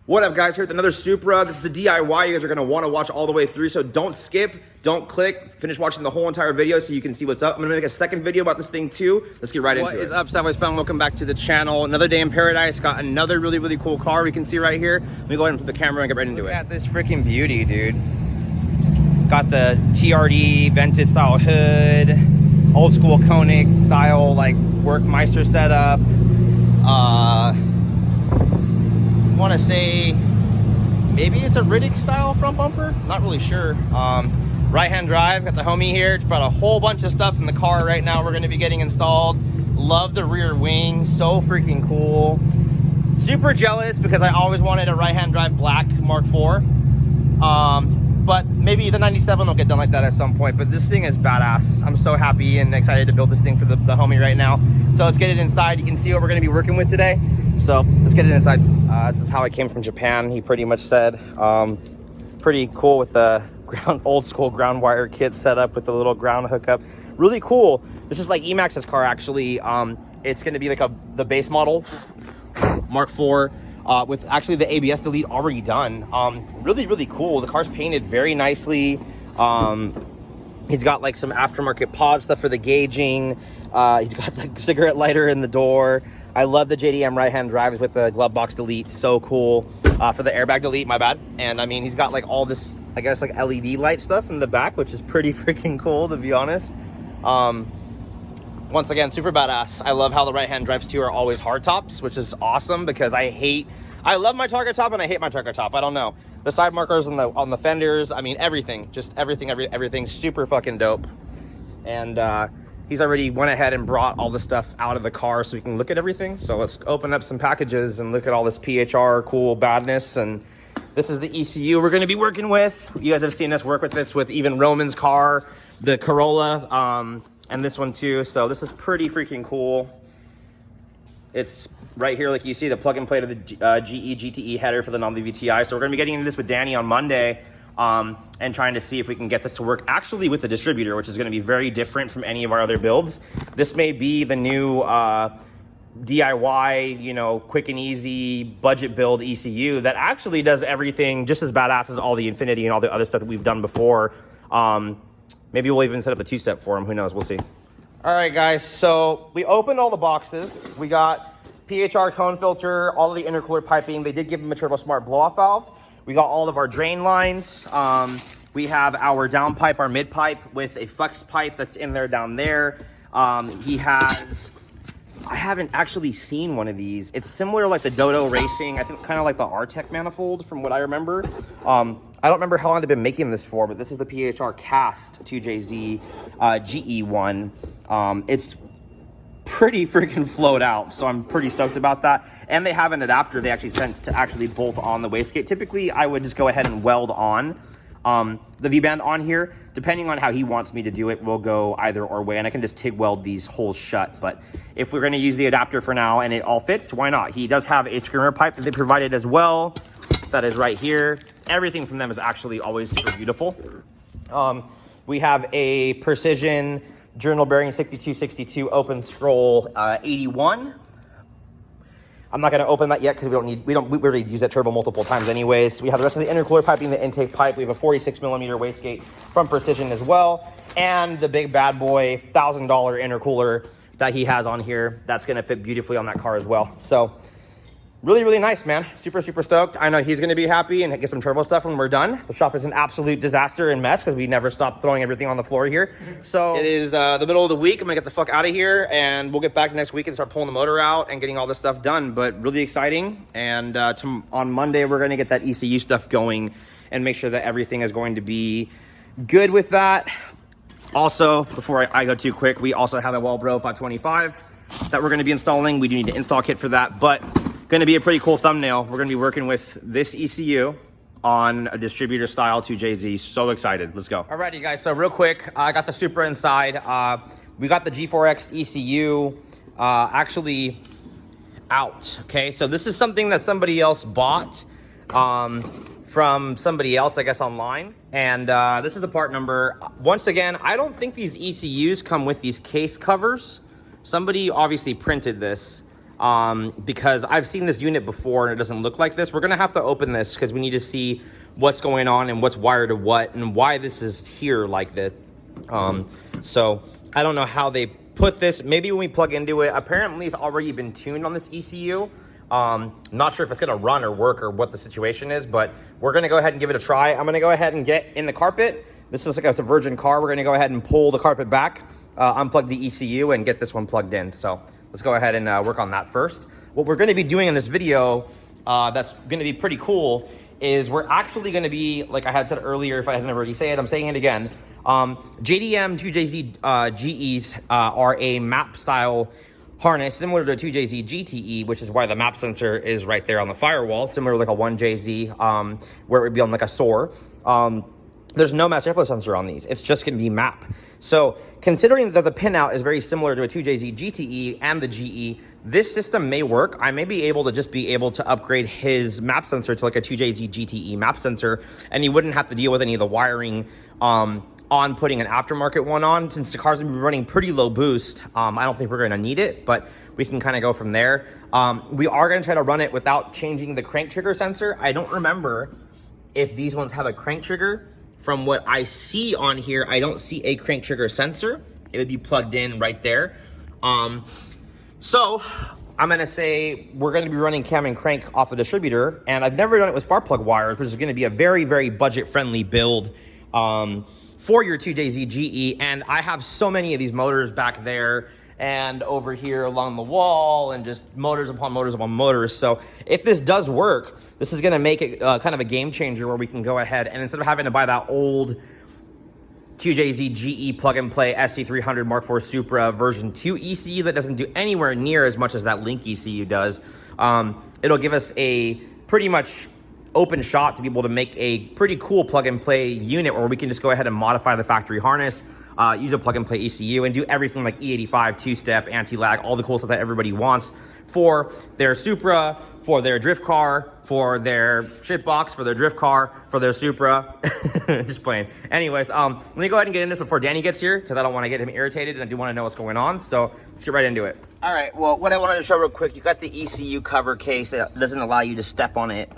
What up, guys? Here with another Supra. This is a DIY you guys are going to want to watch all the way through, so don't skip, don't click, finish watching the whole entire video so you can see what's up. I'm going to make a second video about this thing too. Let's get right into it. What is up, Sideways fam? Welcome back to the channel. Another day in paradise. Got another really cool car we can see right here. Let me go ahead and flip the camera and get right into it. Look at this freaking beauty, dude. Got the TRD vented style hood, old school Koenig style like Workmeister setup. Want to say maybe it's a Riddick style front bumper, not really sure. Right hand drive, got the homie here. It's brought a whole bunch of stuff in the car right now we're going to be getting installed. Love the rear wing, so freaking cool. Super jealous because I always wanted a right hand drive black Mk4. But maybe the 97 will get done like that at some point, but this thing is badass. I'm so happy and excited to build this thing for the homie right now. So let's get it inside. You can see what we're going to be working with today. So let's get it inside. This is how I came from Japan, he pretty much said. Pretty cool with the old school ground wire kit set up with the little ground hookup. Really cool. This is like Emax's car actually. It's going to be like the base model Mk4 with actually the ABS delete already done. Really cool. The car's painted very nicely. He's got like some aftermarket pod stuff for the gauging. He's got like cigarette lighter in the door. I love the JDM right-hand drives with the glove box delete. So cool. For the airbag delete, my bad. And I mean, he's got like all this, I guess, like LED light stuff in the back, which is pretty freaking cool, to be honest. Once again, super badass. I love how the right-hand drives too are always hard tops, which is awesome because I love my target top and I hate my target top. I don't know. The side markers on the fenders, I mean, everything, just everything super fucking dope. And he's already went ahead and brought all the stuff out of the car so we can look at everything. So let's open up some packages and look at all this PHR cool badness. And this is the ECU we're going to be working with. You guys have seen us work with this with even Roman's car, the Corolla, and this one too. So this is pretty freaking cool. It's right here, like you see, the plug and play to the GE GTE header for the non-VVTi. So we're going to be getting into this with Danny on Monday. And trying to see if we can get this to work actually with the distributor, which is going to be very different from any of our other builds. This may be the new DIY, you know, quick and easy budget build ECU that actually does everything just as badass as all the Infinity and all the other stuff that we've done before. Maybe we'll even set up a two-step for him. Who knows? We'll see. All right, guys. So we opened all the boxes. We got PHR cone filter, all of the intercooler piping. They did give him a Turbo Smart blow-off valve. We got all of our drain lines. We have our down pipe, our mid pipe with a flex pipe that's in there down there. He has, I haven't actually seen one of these. It's similar to like the Dodo Racing, I think kind of like the R-Tech manifold from what I remember. I don't remember how long they've been making this for, but this is the PHR Cast 2JZ GE1. It's pretty freaking flowed out, so I'm pretty stoked about that. And they have an adapter they actually sent to actually bolt on the wastegate. Typically I would just go ahead and weld on the V-band on here. Depending on how he wants me to do it, we'll go either or way, and I can just TIG weld these holes shut. But if we're going to use the adapter for now and it all fits, why not? He does have a screamer pipe that they provided as well. That is right here. Everything from them is actually always super beautiful. We have a Precision journal bearing 6262 open scroll 81. I'm not going to open that yet because we already use that turbo multiple times anyways. We have the rest of the intercooler piping, the intake pipe. We have a 46 millimeter wastegate from Precision as well, and the big bad boy $1,000 intercooler that he has on here. That's going to fit beautifully on that car as well. So really nice, man. Super stoked. I know he's going to be happy and get some turbo stuff when we're done. The shop is an absolute disaster and mess because we never stop throwing everything on the floor here. So it is the middle of the week. I'm gonna get the fuck out of here and we'll get back next week and start pulling the motor out and getting all this stuff done. But really exciting. And on Monday we're going to get that ECU stuff going and make sure that everything is going to be good with that. Also, before I go too quick, we also have a Wellbro 525 that we're going to be installing. We do need an install kit for that, but going to be a pretty cool thumbnail. We're going to be working with this ECU on a distributor style 2JZ. So excited. Let's go. Alrighty, guys. So real quick, I got the Supra inside. We got the G4 XECU actually out. Okay, so this is something that somebody else bought from somebody else, I guess, online. And this is the part number. Once again, I don't think these ECUs come with these case covers. Somebody obviously printed this. because I've seen this unit before and it doesn't look like this. We're gonna have to open this because we need to see what's going on and what's wired to what and why this is here like this. So I don't know how they put this. Maybe when we plug into it, apparently it's already been tuned on this ECU. Not sure if it's gonna run or work or what the situation is, but we're gonna go ahead and give it a try. I'm gonna go ahead and get in the carpet. This is like a virgin car. We're gonna go ahead and pull the carpet back, unplug the ECU and get this one plugged in. So let's go ahead and work on that first. What we're gonna be doing in this video, that's gonna be pretty cool, is we're actually gonna be, like I had said earlier, if I hadn't already said it, I'm saying it again. JDM 2JZ GEs are a map style harness similar to a 2JZ GTE, which is why the map sensor is right there on the firewall, similar to like a 1JZ, where it would be on like a SOAR. There's no mass airflow sensor on these. It's just gonna be map. So considering that the pinout is very similar to a 2JZ GTE and the GE, this system may work. I may be able to upgrade his map sensor to like a 2JZ GTE map sensor, and you wouldn't have to deal with any of the wiring on putting an aftermarket one on. Since the car's gonna be running pretty low boost, I don't think we're gonna need it, but we can kind of go from there. We are gonna try to run it without changing the crank trigger sensor. I don't remember if these ones have a crank trigger. From what I see on here, I don't see a crank trigger sensor. It would be plugged in right there. So I'm gonna say we're gonna be running cam and crank off the distributor, and I've never done it with spark plug wires, which is gonna be a very, very budget-friendly build for your 2JZ GE. And I have so many of these motors back there and over here along the wall, and just motors upon motors upon motors. So if this does work, this is gonna make it kind of a game changer where we can go ahead and instead of having to buy that old 2JZ GE plug and play SC300 Mark IV Supra version 2 ECU that doesn't do anywhere near as much as that Link ECU does, it'll give us a pretty much open shot to be able to make a pretty cool plug and play unit where we can just go ahead and modify the factory harness, use a plug and play ECU, and do everything like E85, two-step, anti-lag, all the cool stuff that everybody wants for their Supra, for their drift car, for their shitbox, for their drift car, for their Supra. Just playing. Anyways, let me go ahead and get in this before Danny gets here, because I don't want to get him irritated and I do want to know what's going on. So let's get right into it. All right, well, what I wanted to show real quick, you got the ECU cover case that doesn't allow you to step on it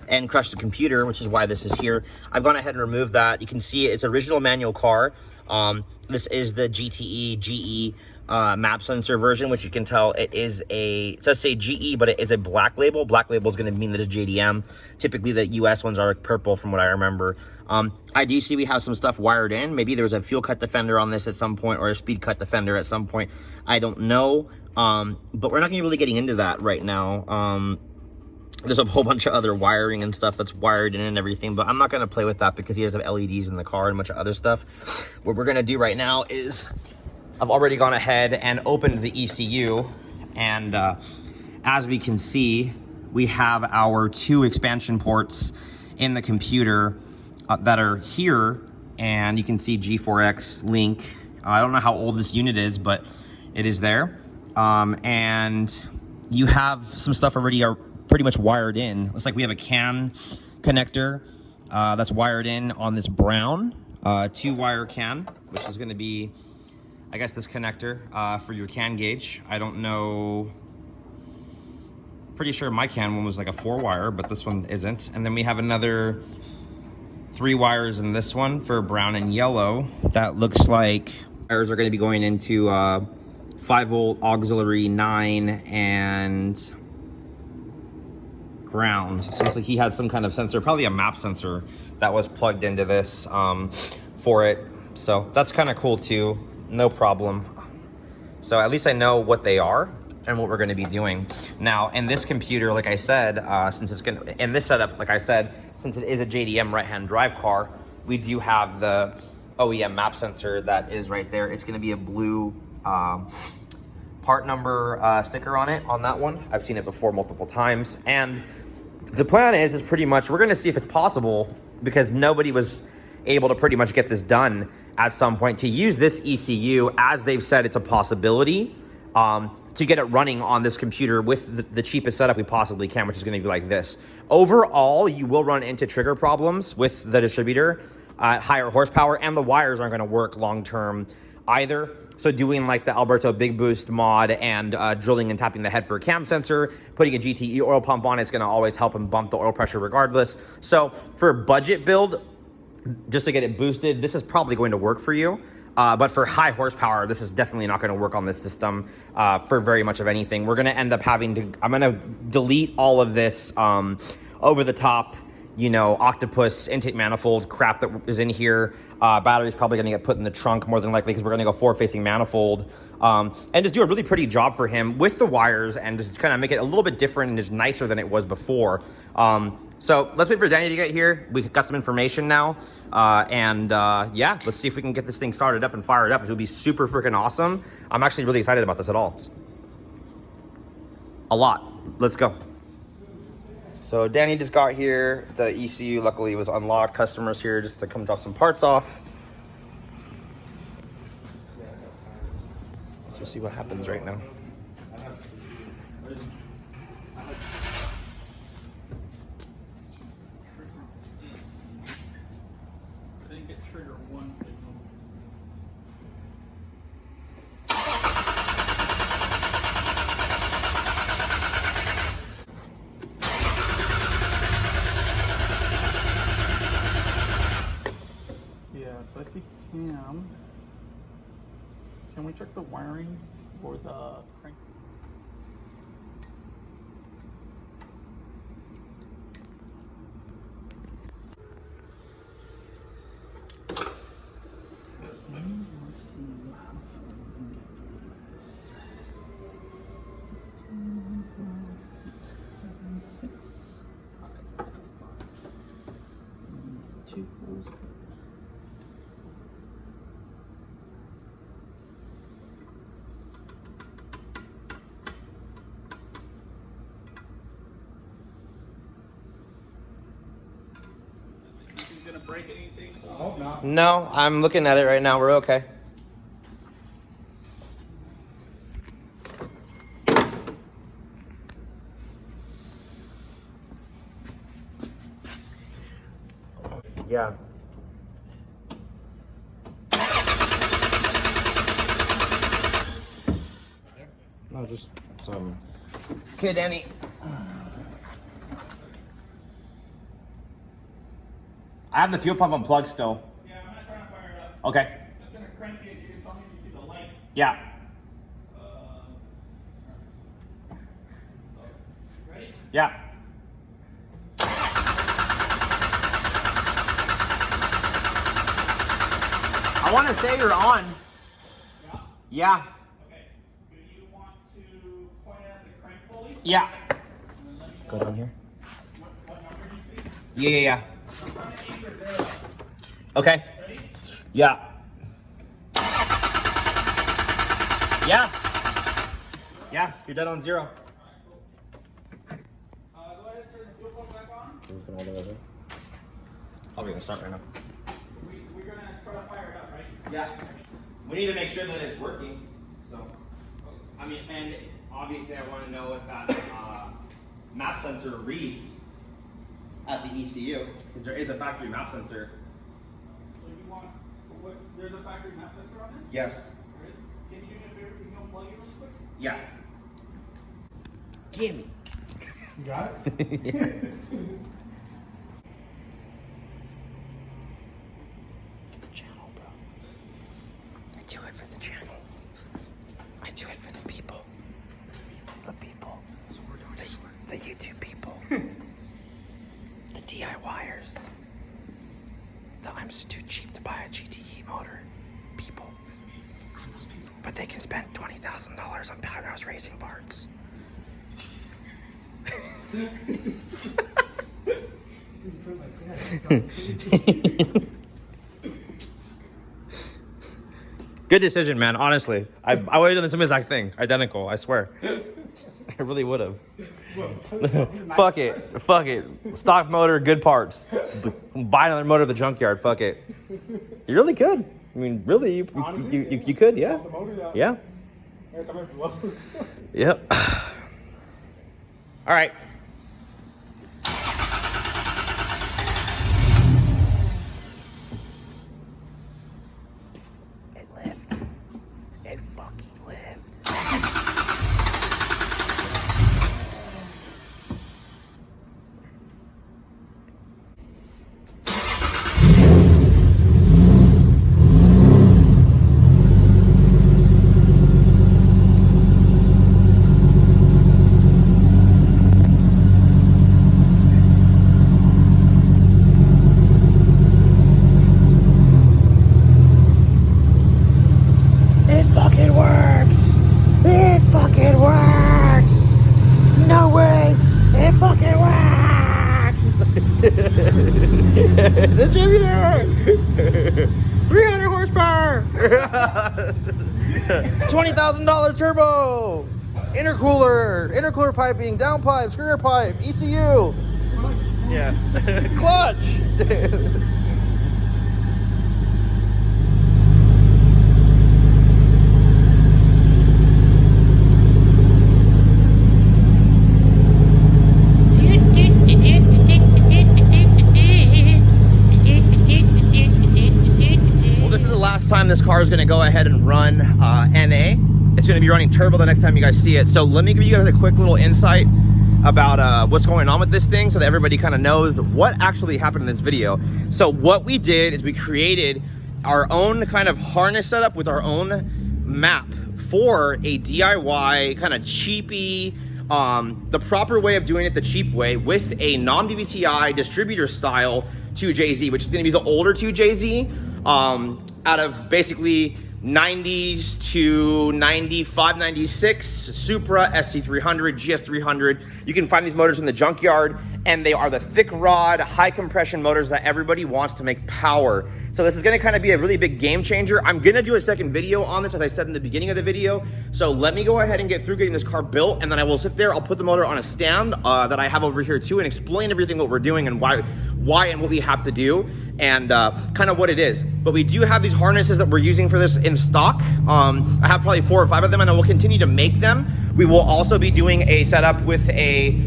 and crush the computer, which is why this is here. I've gone ahead and removed that. You can see it's original manual car. This is the GTE GE map sensor version, which you can tell it does say GE, but it is a black label. Black label is going to mean that it's JDM. Typically the US ones are purple from what I remember. I do see we have some stuff wired in. Maybe there was a fuel cut defender on this at some point, or a speed cut defender at some point. I don't know. But we're not going to be really getting into that right now. There's a whole bunch of other wiring and stuff that's wired in and everything, but I'm not going to play with that because he does have LEDs in the car and a bunch of other stuff. What we're going to do right now is I've already gone ahead and opened the ECU, and as we can see, we have our 2 expansion ports in the computer that are here, and you can see G4X link. I don't know how old this unit is, but it is there. And you have some stuff already pretty much wired in. Looks like we have a CAN connector that's wired in on this brown 2-wire CAN, which is going to be, I guess, this connector for your CAN gauge. I don't know. Pretty sure my CAN one was like a 4-wire, but this one isn't. And then we have another 3 wires in this one for brown and yellow. That looks like wires are going to be going into 5-volt auxiliary 9 and ground. So it looks like he had some kind of sensor, probably a map sensor, that was plugged into this for it. So that's kind of cool too. No problem. So at least I know what they are and what we're going to be doing. Now, in this computer, like I said, since it's going to, in this setup, like I said, since it is a JDM right-hand drive car, we do have the OEM map sensor that is right there. It's going to be a blue part number sticker on it, on that one. I've seen it before multiple times. And the plan is pretty much, we're going to see if it's possible, because nobody was able to pretty much get this done at some point, to use this ECU, as they've said it's a possibility, to get it running on this computer with the cheapest setup we possibly can, which is going to be like this. Overall, you will run into trigger problems with the distributor at higher horsepower, and the wires aren't going to work long term either. So doing like the Alberto Big Boost mod and drilling and tapping the head for a cam sensor, putting a GTE oil pump on, it's gonna always help and bump the oil pressure regardless. So for a budget build, just to get it boosted, this is probably going to work for you. But for high horsepower, this is definitely not going to work on this system for very much of anything. We're going to end up having to, I'm going to delete all of this over the top, you know, octopus intake manifold crap that is in here. Battery's probably going to get put in the trunk more than likely because we're going to go forward-facing manifold and just do a really pretty job for him with the wires and just kind of make it a little bit different and just nicer than it was before. So let's wait for Danny to get here. We got some information now. Yeah, let's see if we can get this thing started up and fired up. It would be super freaking awesome. I'm actually really excited about this at all. A lot. Let's go. So Danny just got here. The ECU luckily was unlocked. Customers here just to come drop some parts off. Let's see what happens right now. So I see cam. Can we check the wiring for the crank? Let's see how far we can get with this. 16, 8, 7, 6, 5, 5. 2 pulls. Gonna break anything? I hope not. No, I'm looking at it right now. We're okay. Yeah. No, just some. Okay, Danny. I have the fuel pump unplugged still. Yeah, I'm not trying to fire it up. Okay. I'm just gonna crank it. You can tell me if you see the light. Yeah. Ready? Yeah. I want to say you're on. Yeah. Yeah. Okay. Do you want to point it at the crank pulley? Yeah. And then let me know Go down here. what number you see. Yeah. I'm trying to anchor there. Okay. Ready? Yeah. Yeah. Yeah. You're dead on 0. Go ahead and turn the fuel pump back on. Probably gonna start right now. We're gonna try to fire it up, right? Yeah. We need to make sure that it's working. So, I mean, and obviously I want to know if that map sensor reads at the ECU, because there is a factory map sensor. So you want, there's a factory map sensor on this? Yes. There is? Can you do me a favor? Can you unplug it really quick? Yeah. Gimme. You got it? Channel, bro. I do it for the channel. I do it for the people. The people. That's what we're doing. The YouTube people. The DIYers. The I'm just too cheap to buy a GTE motor. People. But they can spend $20,000 on powerhouse racing parts. Good decision, man. Honestly, I would have done the same exact thing, identical. I swear, I really would have. Fuck it. Stock motor, good parts. Buy another motor at the junkyard. Fuck it. You really could. I mean, really, you could, yeah. Yeah. Yep. All right. It lived. Distributor! 300 horsepower! $20,000 turbo! Intercooler piping, downpipe, screamer pipe, ECU. Yeah. Clutch! Well, this is the last time this car is going to go ahead and run NA. It's going to be running turbo the next time you guys see it. So let me give you guys a quick little insight about what's going on with this thing so that everybody kind of knows what actually happened in this video. So what we did is we created our own kind of harness setup with our own map for a DIY kind of cheapy, the proper way of doing it the cheap way with a non-BBTI distributor style 2JZ, which is going to be the older 2JZ out of basically 90s to 95, 96, Supra, SC300, GS300. You can find these motors in the junkyard, and they are the thick rod, high compression motors that everybody wants to make power. So this is gonna kind of be a really big game changer. I'm gonna do a second video on this, as I said in the beginning of the video. So let me go ahead and get through getting this car built, and then I will sit there, I'll put the motor on a stand that I have over here too, and explain everything what we're doing and why and what we have to do, and kind of what it is. But we do have these harnesses that we're using for this in stock. I have probably 4 or 5 of them, and I will continue to make them. We will also be doing a setup with a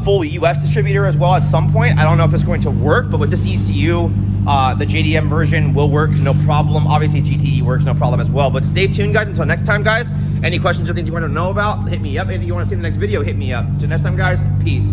full US distributor as well at some point. I don't know if it's going to work, but with this ECU, the JDM version will work, no problem. Obviously GTE works, no problem as well. But stay tuned, guys. Until next time, guys. Any questions or things you want to know about, hit me up. Anything you want to see in the next video, hit me up. Until next time, guys, peace.